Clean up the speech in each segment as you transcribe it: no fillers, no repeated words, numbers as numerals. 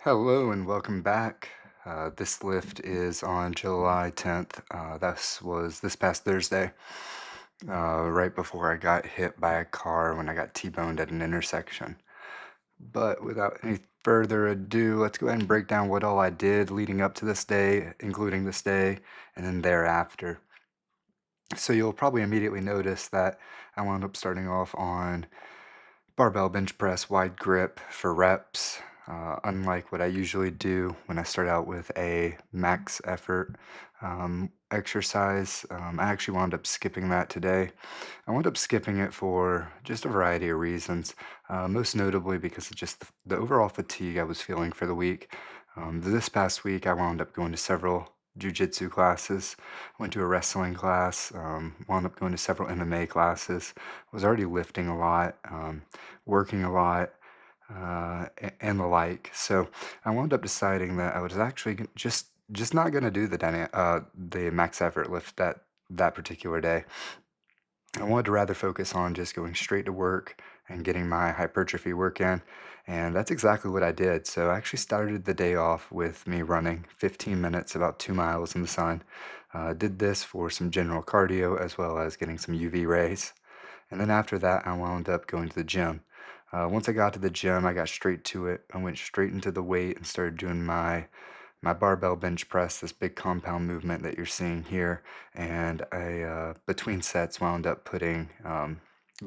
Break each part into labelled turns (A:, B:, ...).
A: Hello and welcome back. This lift is on July 10th. This was this past Thursday, right before I got hit by a car when I got T-boned at an intersection. But without any further ado, let's go ahead and break down what all I did leading up to this day, including this day, and then thereafter. So you'll probably immediately notice that I wound up starting off on barbell bench press wide grip for reps. Unlike what I usually do when I start out with a max effort exercise, I actually wound up skipping that today. I wound up skipping it for just a variety of reasons, most notably because of just the overall fatigue I was feeling for the week. This past week, I wound up going to several jujitsu classes, went to a wrestling class, wound up going to several MMA classes, was already lifting a lot, working a lot, and the like. So I wound up deciding that I was actually just not going to do the max effort lift that particular day. I wanted to rather focus on just going straight to work and getting my hypertrophy work in. And that's exactly what I did. So I actually started the day off with me running 15 minutes, about 2 miles in the sun. Did this for some general cardio as well as getting some UV rays. And then after that, I wound up going to the gym. Once I got to the gym, I got straight to it. I went straight into the weight and started doing my barbell bench press, this big compound movement that you're seeing here. And between sets,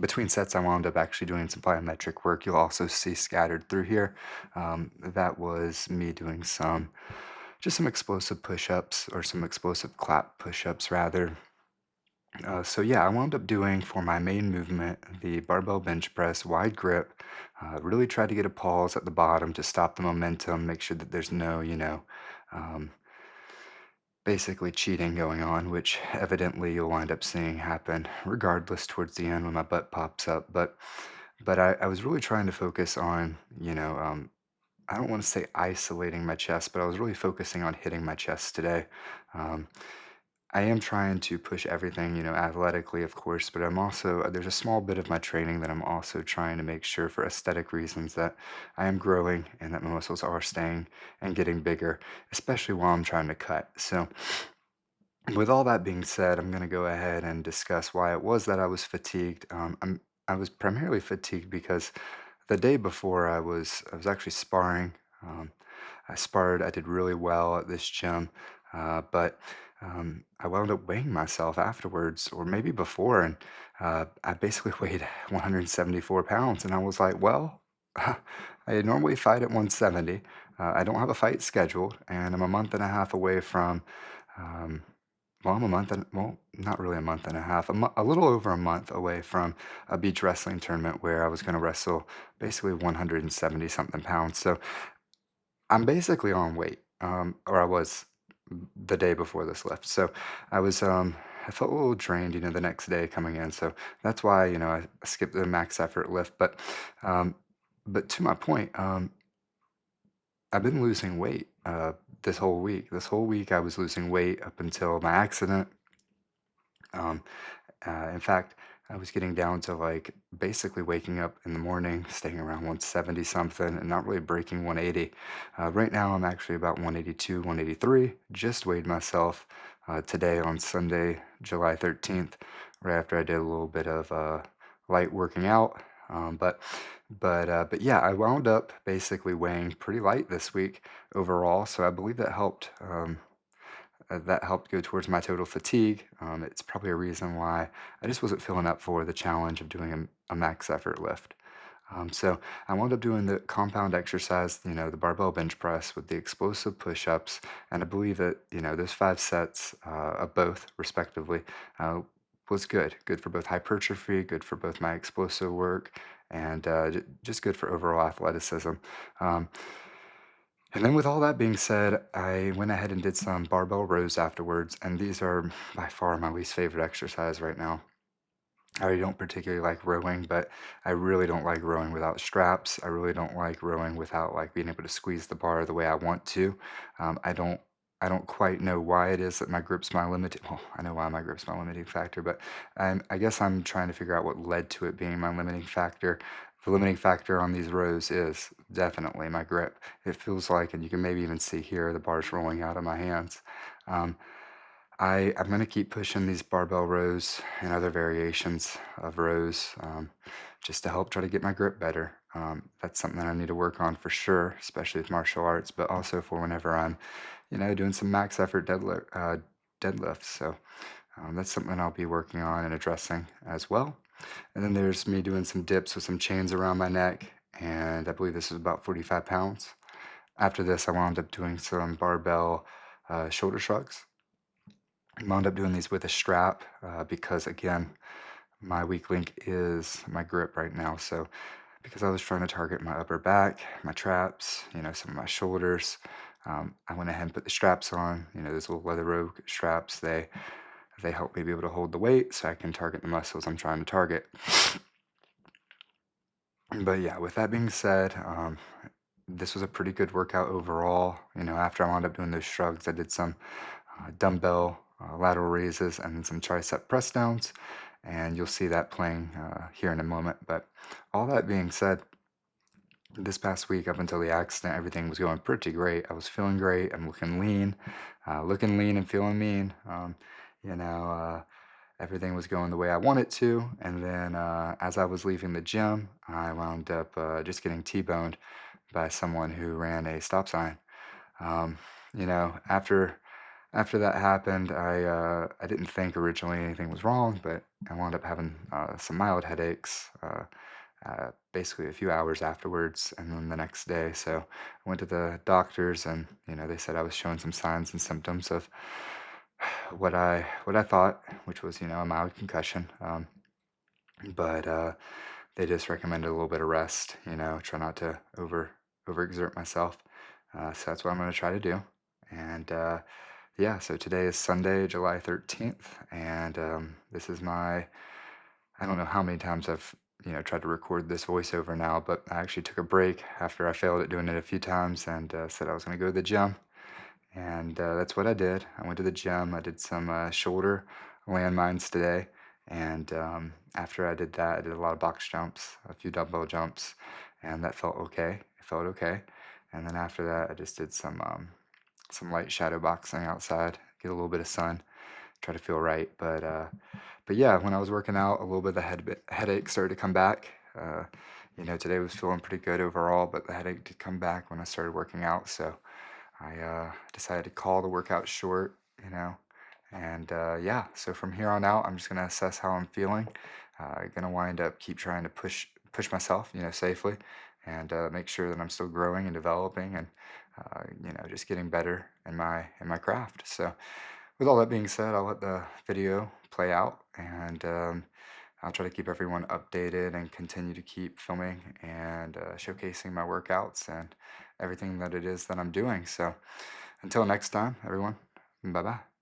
A: between sets, I wound up actually doing some plyometric work. You'll also see scattered through here. That was me doing just some explosive push-ups or some explosive clap push-ups rather. So yeah, I wound up doing for my main movement, the barbell bench press, wide grip. Really tried to get a pause at the bottom to stop the momentum, make sure that there's no, um, basically cheating going on, which evidently you'll wind up seeing happen regardless towards the end when my butt pops up. But I was really trying to focus on, I don't want to say isolating my chest, but I was really focusing on hitting my chest today. Um, I am trying to push everything, athletically, of course, but there's a small bit of my training that I'm also trying to make sure for aesthetic reasons that I am growing and that my muscles are staying and getting bigger, especially while I'm trying to cut. So, with all that being said, I'm going to go ahead and discuss why it was that I was fatigued. I was primarily fatigued because the day before I was actually sparring. Um, I sparred. I did really well at this gym, but I wound up weighing myself afterwards, or maybe before, and I basically weighed 174 pounds, and I was like, well. I normally fight at 170. I don't have a fight scheduled, and I'm a month and a half away from um, well, I'm a month and well, not really a month and a half, a little over a month away from a beach wrestling tournament where I was going to wrestle basically 170 something pounds. So I'm basically on weight, or I was the day before this lift. So I was, I felt a little drained, the next day coming in. So that's why, I skipped the max effort lift. Um, but to my point, I've been losing weight this whole week. This whole week I was losing weight up until my accident. Um, in fact, I was getting down to like basically waking up in the morning, staying around 170 something, and not really breaking 180. Right now, I'm actually about 182, 183. Just weighed myself today on Sunday, July 13th, right after I did a little bit of light working out. But yeah, I wound up basically weighing pretty light this week overall, so I believe that helped go towards my total fatigue. It's probably a reason why I just wasn't feeling up for the challenge of doing a max effort lift. So I wound up doing the compound exercise, the barbell bench press with the explosive push-ups, and I believe that those 5 sets of both, respectively, uh, was good for both hypertrophy, good for both my explosive work, and just good for overall athleticism. Um, and then with all that being said, I went ahead and did some barbell rows afterwards, and these are by far my least favorite exercise right now. I don't particularly like rowing, but I really don't like rowing without straps. I really don't like rowing without like being able to squeeze the bar the way I want to. I don't quite know why it is that my grip's my limiting. Well, I know why my grip's my limiting factor, but I guess I'm trying to figure out what led to it being my limiting factor. the limiting factor on these rows is definitely my grip. It feels like, and you can maybe even see here the bars rolling out of my hands. Um, I'm going to keep pushing these barbell rows and other variations of rows just to help try to get my grip better. That's something that I need to work on for sure, especially with martial arts, but also for whenever I'm, doing some max effort deadlifts. So that's something I'll be working on and addressing as well. And then there's me doing some dips with some chains around my neck, and I believe this is about 45 pounds. After this, I wound up doing some barbell shoulder shrugs. I wound up doing these with a strap because, again, my weak link is my grip right now. So, because I was trying to target my upper back, my traps, some of my shoulders, I went ahead and put the straps on. Those little leather rope straps. They help me be able to hold the weight so I can target the muscles I'm trying to target. But yeah, with that being said, this was a pretty good workout overall. After I wound up doing those shrugs, I did some dumbbell lateral raises and then some tricep press downs, and you'll see that playing here in a moment. But all that being said, this past week up until the accident, everything was going pretty great. I was feeling great. I'm looking lean and feeling mean. You know, uh, Everything was going the way I wanted to. And then as I was leaving the gym, I wound up just getting T-boned by someone who ran a stop sign. Um, after that happened, I didn't think originally anything was wrong, but I wound up having some mild headaches. Basically a few hours afterwards, and then the next day. So I went to the doctors, and they said I was showing some signs and symptoms of what I thought, which was a mild concussion. But they just recommended a little bit of rest. Try not to overexert myself. So that's what I'm going to try to do. And yeah, so today is Sunday, July 13th, and this is my I don't know how many times I've, tried to record this voiceover now, but I actually took a break after I failed at doing it a few times and said I was going to go to the gym. And that's what I did. I went to the gym. I did some shoulder landmines today. And after I did that, I did a lot of box jumps, a few dumbbell jumps, and that felt okay. It felt okay. And then after that, I just did some light shadow boxing outside, get a little bit of sun, try to feel right. But yeah, when I was working out, a little bit of the headache started to come back. Today was feeling pretty good overall, but the headache did come back when I started working out. So I decided to call the workout short. And yeah, so from here on out, I'm just gonna assess how I'm feeling. Gonna wind up keep trying to push myself, safely, and make sure that I'm still growing and developing, and just getting better in my craft. So with all that being said, I'll let the video play out, and I'll try to keep everyone updated and continue to keep filming and showcasing my workouts and everything that it is that I'm doing. So until next time, everyone, bye bye.